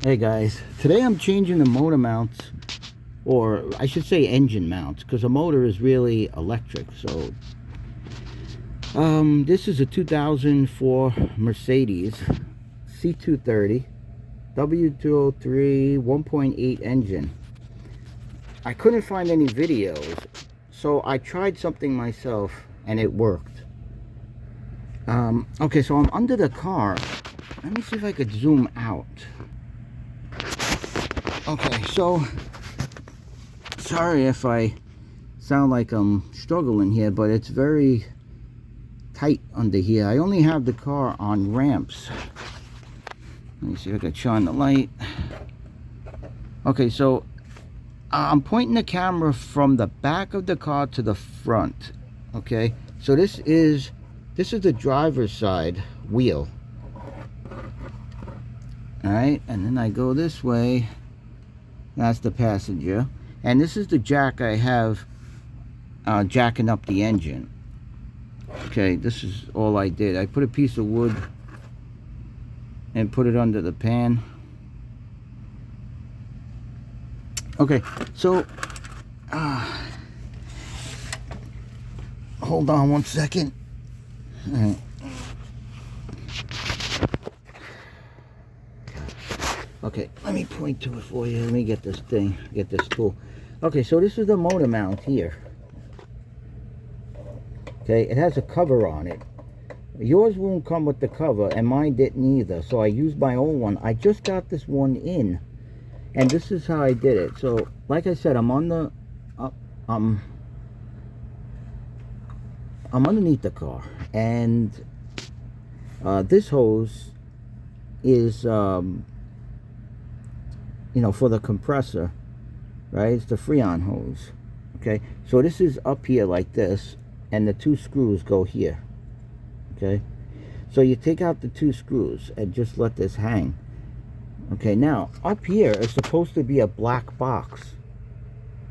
Hey guys, today I'm changing the motor mounts, or I should say engine mounts, because a motor is really electric. So this is a 2004 Mercedes C230 w203 1.8 engine. I couldn't find any videos, so I tried something myself and it worked. Okay, so I'm under the car. Let me see if I could zoom out. Okay, so sorry if I sound like I'm struggling here, but it's very tight under here. I only have the car on ramps. Let me see if I can shine the light. Okay, so I'm pointing the camera from the back of the car to the front. Okay, so this is the driver's side wheel. All right, and then I go this way. That's the passenger, and this is the jack I have jacking up the engine. Okay, this is all I did. I put a piece of wood and put it under the pan. Okay, so hold on one second. All right. Okay, let me point to it for you. Let me get this tool. Okay, so this is the motor mount here. Okay, it has a cover on it. Yours won't come with the cover, and mine didn't either, so I used my own one. I just got this one in, and this is how I did it. So, like I said, I'm on the I'm underneath the car, and this hose is you know, for the compressor, right? It's the Freon hose. Okay, so this is up here like this, and the two screws go here. Okay, so you take out the two screws and just let this hang. Okay, now up here is supposed to be a black box,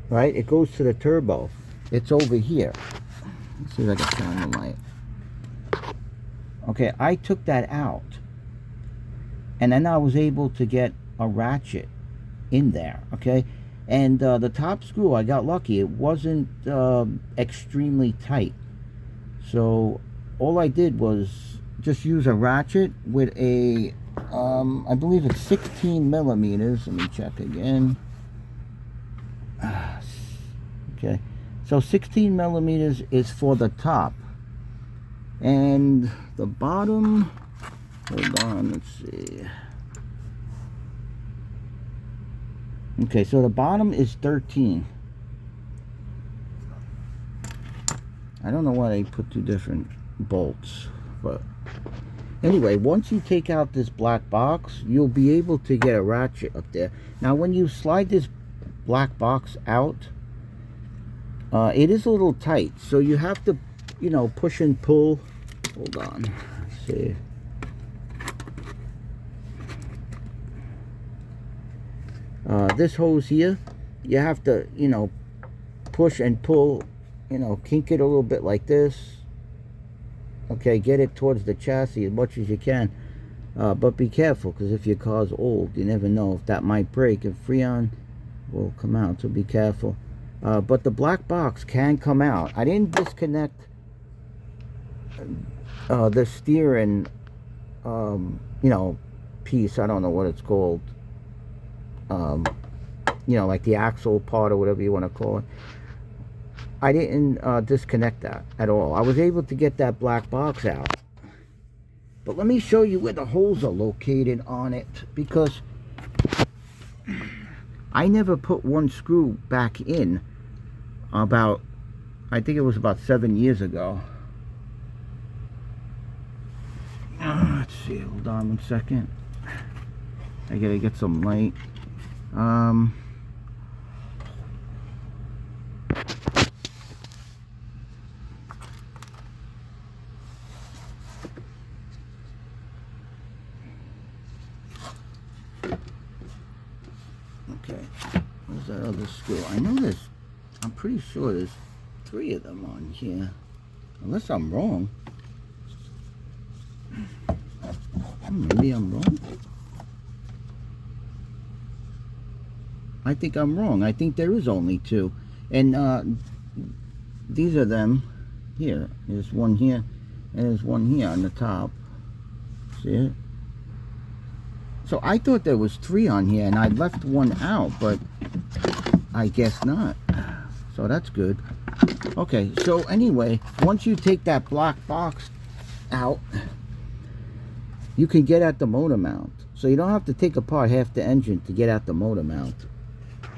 right? It goes to the turbo. It's over here. Let's see if I can shine the light. Okay, I took that out, and then I was able to get a ratchet in there. Okay, and the top screw, I got lucky. It wasn't extremely tight, so all I did was just use a ratchet with a I believe it's 16 millimeters. Let me check again. Okay, so 16 millimeters is for the top, and the bottom, hold on, let's see. Okay, so the bottom is 13. I don't know why they put two different bolts, but anyway, once you take out this black box, you'll be able to get a ratchet up there. Now, when you slide this black box out, it is a little tight, so you have to, you know, push and pull. Hold on, let's see. This hose here, you have to, you know, push and pull, you know, kink it a little bit like this. Okay, get it towards the chassis as much as you can. But be careful, because if your car's old, you never know if that might break. If Freon will come out, so be careful. But the black box can come out. I didn't disconnect the steering, you know, piece. I don't know what it's called. You know, like the axle part or whatever you want to call it. I didn't disconnect that at all. I was able to get that black box out. But let me show you where the holes are located on it, because I never put one screw back in about, I think it was about 7 years ago. Let's see, hold on one second. I gotta get some light. Okay, where's that other screw? I know I'm pretty sure there's 3 of them on here, unless I'm wrong. Maybe I'm wrong. I think I'm wrong. I think there is only 2. And these are them here. There's one here, and there's one here on the top. See it? So I thought there was 3 on here, and I left one out, but I guess not. So that's good. Okay, so anyway, once you take that black box out, you can get at the motor mount. So you don't have to take apart half the engine to get at the motor mount.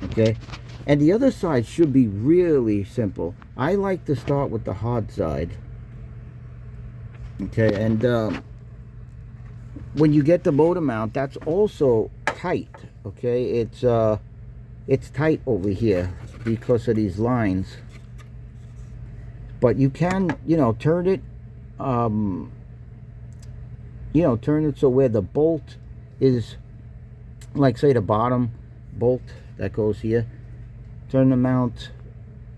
Okay? And the other side should be really simple. I like to start with the hard side. Okay, and when you get the motor mount, that's also tight. Okay, it's tight over here because of these lines. But you can, you know, turn it, turn it so where the bolt is, like say the bottom bolt that goes here, turn the mount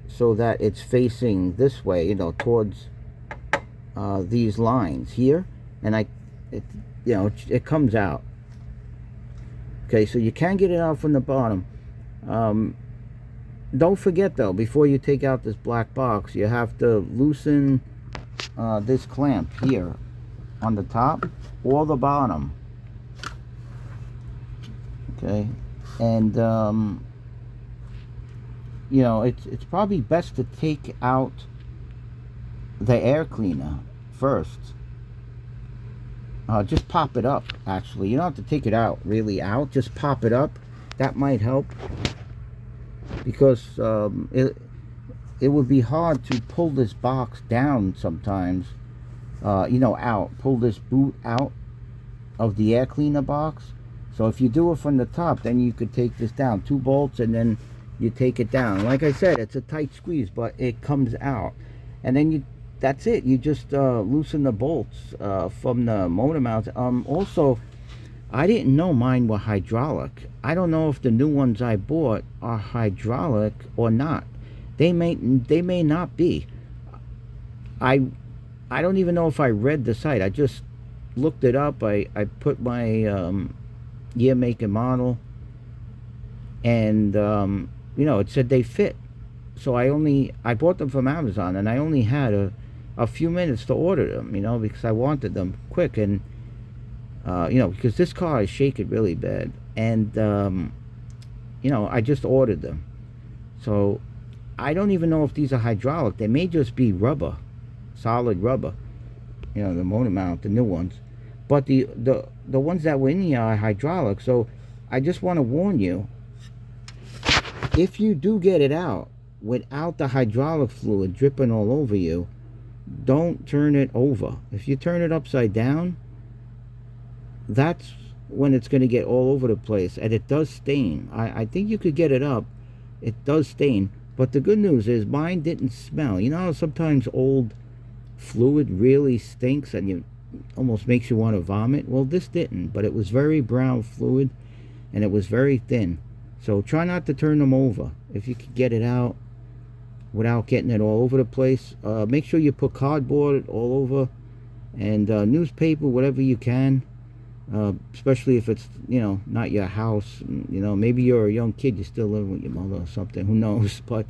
so that it's facing this way, you know, towards these lines here, and it comes out. Okay, so you can get it out from the bottom. Don't forget though, before you take out this black box, you have to loosen this clamp here on the top or the bottom. Okay, and you know, it's probably best to take out the air cleaner first. Just pop it up, actually. You don't have to take it out, really out. Just pop it up. That might help. Because it would be hard to pull this box down sometimes. You know, out. Pull this boot out of the air cleaner box. So if you do it from the top, then you could take this down. 2 bolts, and then you take it down. Like I said, it's a tight squeeze, but it comes out. And then that's it. You just loosen the bolts from the motor mounts. Also, I didn't know mine were hydraulic. I don't know if the new ones I bought are hydraulic or not. They may not be. I don't even know if I read the site. I just looked it up. I put my year, make, and model, and you know, it said they fit. So I bought them from Amazon, and I only had a few minutes to order them, you know, because I wanted them quick. And you know, because this car is shaking really bad, and you know, I just ordered them. So I don't even know if these are hydraulic. They may just be rubber, solid rubber, you know, the motor mount, the new ones. But the ones that were in here are hydraulic. So I just want to warn you, if you do get it out without the hydraulic fluid dripping all over you, don't turn it over. If you turn it upside down, that's when it's going to get all over the place, and it does stain. I think you could get it up. It does stain, but the good news is mine didn't smell. You know how sometimes old fluid really stinks and you almost makes you want to vomit? Well, this didn't, but it was very brown fluid, and it was very thin. So try not to turn them over if you can get it out without getting it all over the place. Make sure you put cardboard all over, and newspaper, whatever you can. Especially if it's, you know, not your house. You know, maybe you're a young kid, you're still living with your mother or something, who knows. But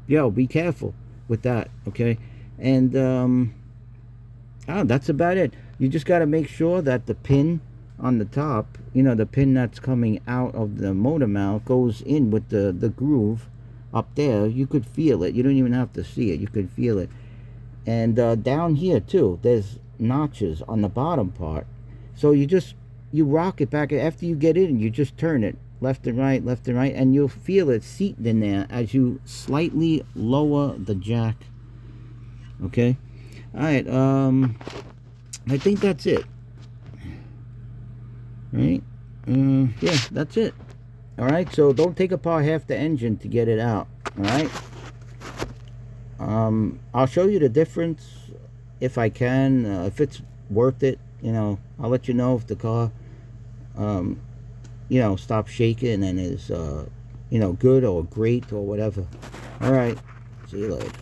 yo, be careful with that, okay? And that's about it. You just got to make sure that the pin on the top, you know, the pin that's coming out of the motor mount goes in with the groove up there. You could feel it. You don't even have to see it. You could feel it. And down here too, there's notches on the bottom part. So you rock it back. After you get in, you just turn it left and right, and you'll feel it seated in there as you slightly lower the jack. Okay? Alright, I think that's it. Right? Yeah, that's it. Alright, so don't take apart half the engine to get it out. Alright? I'll show you the difference if I can, if it's worth it. You know, I'll let you know if the car, you know, stops shaking and is, you know, good or great or whatever. Alright, see you later.